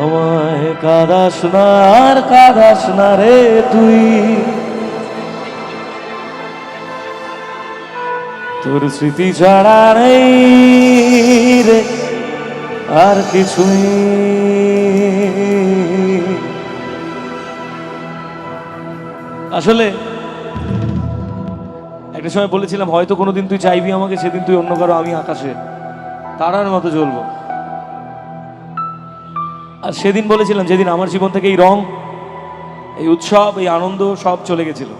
আমায় কাঁদাস না আর কাঁদাস না রে তুই, তোর স্মৃতি ছাড়া নেই রে আর কিছুই। আসলে একটা সময় বলেছিলাম হয়তো কোনোদিন তুই চাইবি আমাকে, সেদিন তুই অন্য কারো, আমি আকাশে তারার মতো জ্বলবো। আর সেদিন বলেছিলাম যেদিন আমার জীবন থেকে এই রং, এই উৎসব, এই আনন্দ সব চলে গেছিল,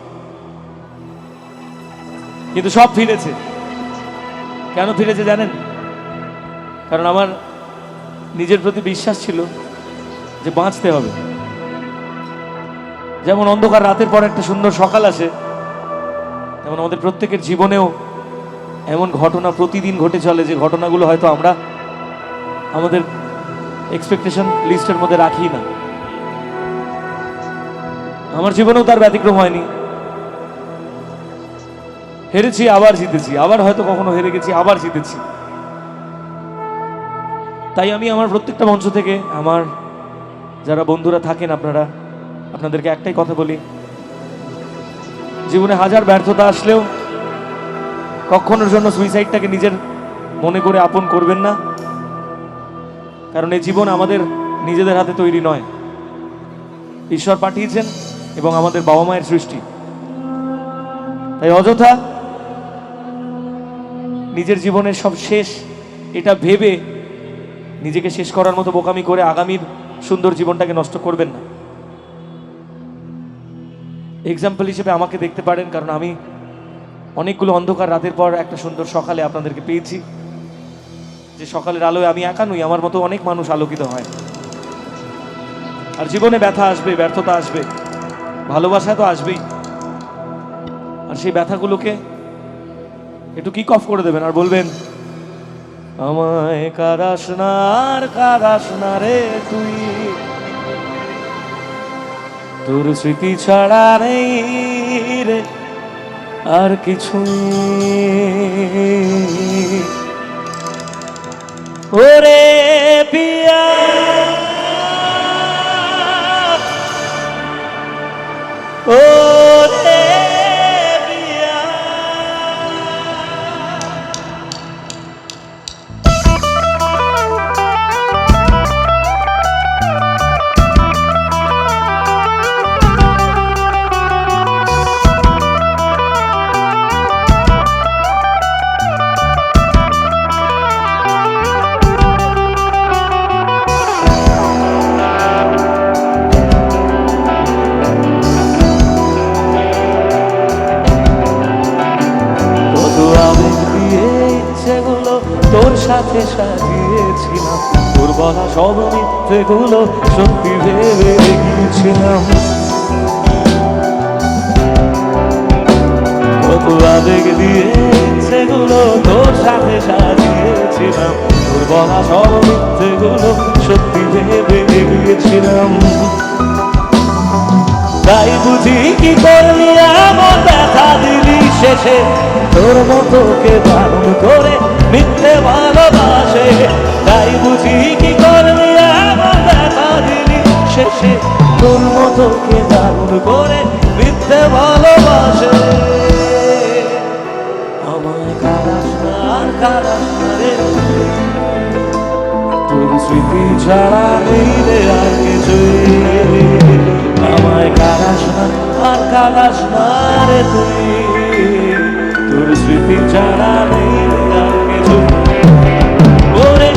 কিন্তু সব ফিরেছে। কেন ফিরেছে জানেন? কারণ আমার নিজের প্রতি বিশ্বাস ছিল যে বাঁচতে হবে। যেমন অন্ধকার রাতের পর একটা সুন্দর সকাল আসে, তেমন আমাদের প্রত্যেকের জীবনেও এমন ঘটনা প্রতিদিন ঘটে চলে যে ঘটনাগুলো হয়তো আমরা আমাদের এক্সপেকটেশন লিস্টের মধ্যে রাখি না। আমার জীবনেও তার ব্যতিক্রম হয়নি। হেরেছি, আবার জিতেছি, আবার হয়তো কখনো হেরে গেছি, আবার জিতেছি। তাই আমি আমার প্রত্যেকটা মঞ্চ থেকে আমার যারা বন্ধুরা থাকেন, আপনাদেরকে একটাই কথা বলি, জীবনে হাজার ব্যর্থতা আসলেও কখনোর জন্য সুইসাইডটাকে নিজের মনে করে আপন করবেন না। কারণ এই জীবন আমাদের নিজেদের হাতে তৈরি নয়, ঈশ্বর পাঠিয়েছেন এবং আমাদের বাবা মায়ের সৃষ্টি। তাই অযথা নিজের জীবনের সব শেষ এটা ভেবে নিজেকে শেষ করার মতো বোকামি করে আগামীর সুন্দর জীবনটাকে নষ্ট করবেন না। এক্সাম্পল হিসেবে আমাকে দেখতে পারেন, কারণ আমি অনেকগুলো অন্ধকার রাতের পর একটা সুন্দর সকালে আপনাদেরকে পেয়েছি, যে সকালের আলোয় আমি একা নই, আমার মতো অনেক মানুষ আলোকিত হয়। আর জীবনে ব্যথা আসবে, ব্যর্থতা আসবে, ভালোবাসা তো আসবেই। আর সেই ব্যথাগুলোকে একটু কিক অফ করে দেবেন আর বলবেন, আমায় কাঁদাস না আর কাঁদাস না রে তুই, তোর স্মৃতি ছাড়া নেই রে আর কিছু। ওরে পিয়া ওরে পিয়া, তোর সাথে সাজিয়েছিলাম, তোর বলা সব মিথ্যেগুলো সত্যি ভেবে গিয়েছিলাম। কত আবেগ দিয়ে সেগুলো তোর সাথে সাজিয়েছিলাম, তোর বলা সব মিথ্যেগুলো সত্যি ভেবে গিয়েছিলাম। তাই বুঝি কি করলি এমন ব্যথা দিলি শেষে, তোর মতো কে দারুণ করে মিথ্যে ভালোবাসে। তাই বুঝি কি করলি এমন ব্যথা দিলি শেষে, তোর মতো কে দারুণ করে মিথ্যে ভালোবাসে। আমায় কাঁদাস না আর কাঁদাস না রে, তোর স্মৃতি ছাড়া নেই রে আর কিছুই। আমায় কাঁদাস না আর কাঁদাস না রে তুই, তোর স্মৃতি ছাড়া নেই রে আর কিছু। ওরে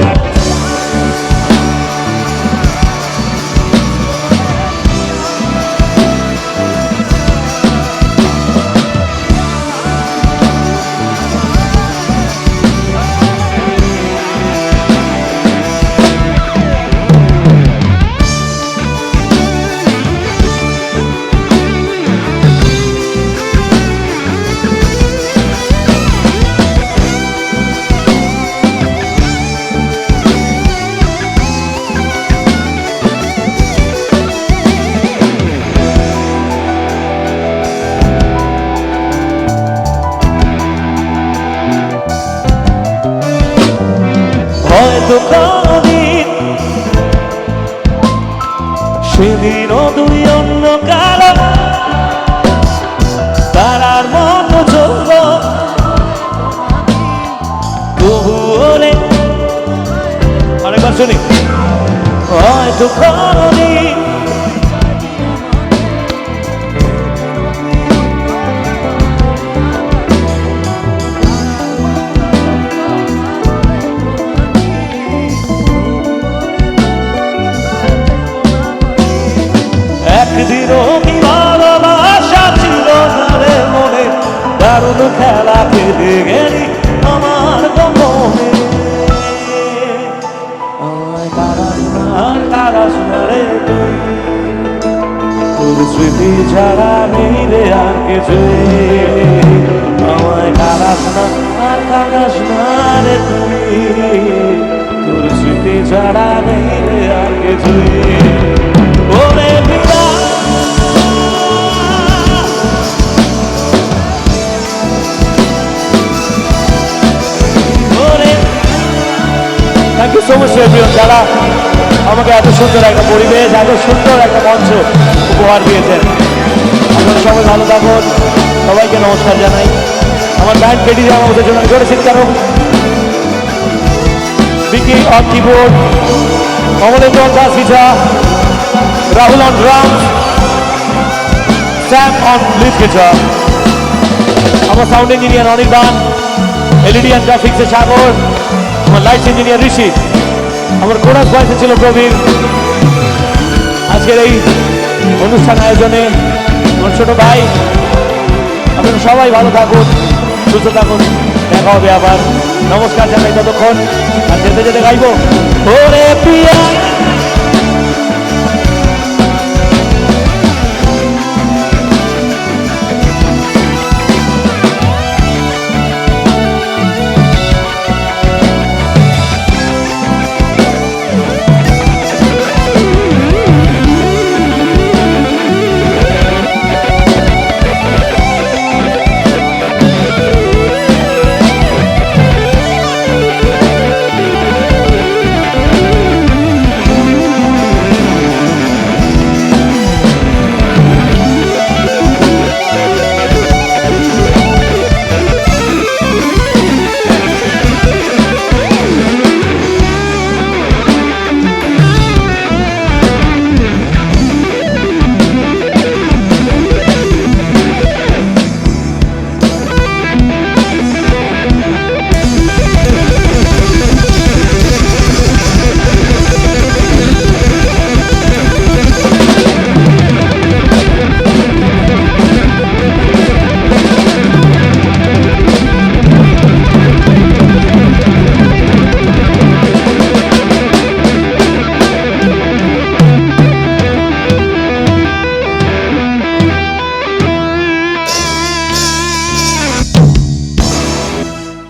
শুনি হয়তো কোনদিন একদিনও কি ভালোবাসা ছিল না রে মনে দারুণ খেলা খেলে গেলি আমার মনে তারা শোনারে তুই তোর স্মৃতি ছাড়া নেই রে আর কিছু আমায় কারা শোনা আর কারা শোনা রে তুই তোর স্মৃতি ছাড়া নেই রে আর কিছু ওরে বিনা thank you so much everyone যারা আমাকে এত সুন্দর একটা পরিবেশ এত সুন্দর একটা মঞ্চ উপহার দিয়েছেন আপনারা সবাই ভালো থাকুন সবাইকে নমস্কার জানাই আমার ব্যান্ড পেটি আমাদের জন্য জোরে চিৎকার Vicky on keyboard Kamalendra on bass guitar Rahul on drums Sam on lead guitar আমার sound engineer Anirban LED and গ্রাফিক্সের সাগর আমার লাইটস ইঞ্জিনিয়ার ঋষি আমার কোরাস ভয়েসে ছিল প্রবীর আজকের এই অনুষ্ঠান আয়োজনে আমার ছোট ভাই আপনারা সবাই ভালো থাকুন সুস্থ থাকুন দেখা হবে আবার নমস্কার জানাই ততক্ষণ আর যেতে যেতে গাইবো ওরে পিয়া